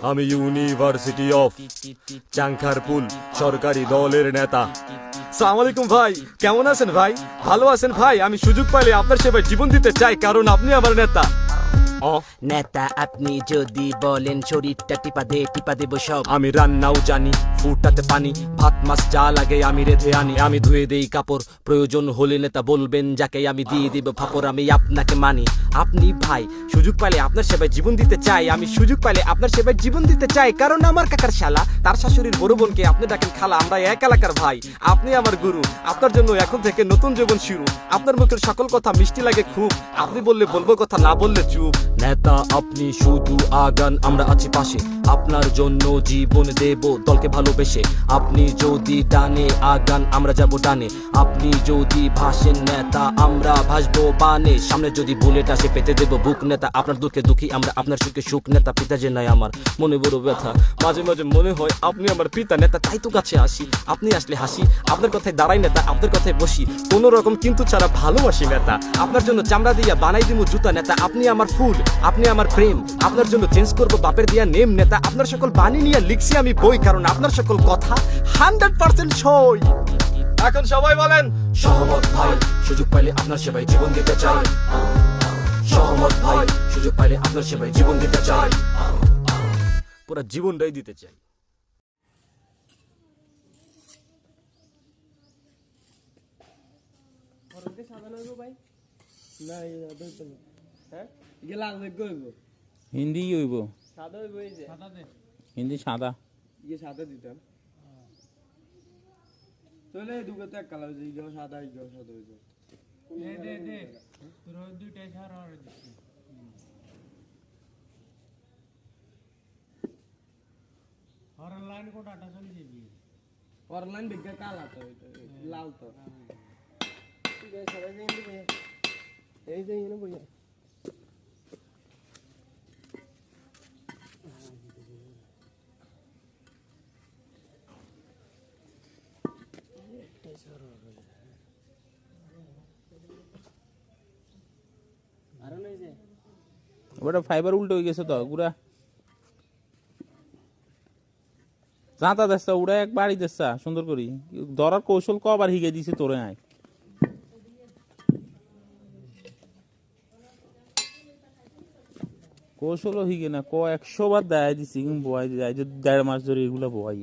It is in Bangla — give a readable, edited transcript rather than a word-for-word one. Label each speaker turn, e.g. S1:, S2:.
S1: আমি ইউনিভার্সিটি অফ চাংখারপুল সরকারি দলের নেতা। আসসালামু আলাইকুম ভাই, কেমন আছেন ভাই? ভালো আছেন ভাই? আমি সুযোগ পাইলে আপনার সেবায় জীবন দিতে চাই, কারণ আপনি আমার নেতা।
S2: নেতা আপনি যদি বলেন শরীরটা টিপা দেব সব।
S1: আমি রান্নাও জানি, ফুটাতে পানি, ভাত মাছ যা লাগে আমি রেঁধে আনি। আমি ধুয়ে দেই কাপড়, প্রয়োজন হলে নেতা বলবেন যাকে আমি দিয়ে দিব ফাপড়। আমি আপনাকে মানি, আপনি ভাই। সুযোগ পাইলে আপনার সেবায় জীবন দিতে চাই, আমি সুযোগ পাইলে আপনার সেবায় জীবন দিতে চাই, কারণ আমার কাকার শালা তার শাশুড়ির বড় বোনকে আপনি ডাকেন খালা। আমরা এক এলাকার ভাই, আপনি আমার গুরু। আপনার জন্য এখন থেকে নতুন জীবন শুরু। আপনার মুখের সকল কথা মিষ্টি লাগে খুব, আপনি বললে বলবো কথা, না বললে চুপ। নেতা আপনি শুধু আগান, আমরা আছি পাশে, আপনার জন্য জীবন দেব দলকে ভালোবেসে। আপনি যদি ডানে আগান আমরা যাব ডানে, আপনি যদি ভাসেন নেতা আমরা ভাসবো বানে। সামনে যদি বুলেট আসে পেতে দেব বুক নেতা, আপনার দুঃখে দুঃখী আমরা, আপনার সুখে সুখ নেতা। পিতা যে নাই আমার মনে বড় ব্যথা, মাঝে মাঝে মনে হয় আপনি আমার পিতা নেতা। তাই তো কাছে আসি, আপনি আসলে হাসি, আপনার কথায় দাঁড়াই নেতা, আপনার কথায় বসি কোন রকম কিন্তু ছাড়া ভালোবাসি নেতা। আপনার জন্য চামড়া দিয়া বানাই দিব জুতা নেতা। আপনি আমার ফুল, আপনি আমার প্রেম, আপনার জন্য চেঞ্জ করবো বাপের দিয়া নেম নেতা। আপনার সকল বাণী নিয়ে লিখছি আমি বই, কারণ আপনার সকল কথা 100% সই। এখন সবাই বলেন সহমত ভাই, সুযোগ পাইলে আপনার সেবায় জীবন দিতে চাই। সহমত ভাই, সুযোগ পাইলে আপনার সেবায় জীবন দিতে চাই, পুরো জীবনটাই দিতে চাই।
S3: হিন্দি হইব, হিন্দি সাদা
S4: সাদা দিতাম চলে দুটো এক কালার সাদা সাদা হয়ে যায়। অনলাইন বিজ্ঞা কালা তো লাল তো এই যে বইয়া
S3: ওটা ফাইবার উল্টো হয়ে গেছে তো পুরা জাঁতা দেশটা উড়া এক বাড়ি দেশটা সুন্দর করি ধরার কৌশল কবার হিগে দিছে তোরে আয় কৌশলও হিগে না 100 বার দেয় দিছি বয় যায় যে 1.5 মাস ধরে এগুলা বয়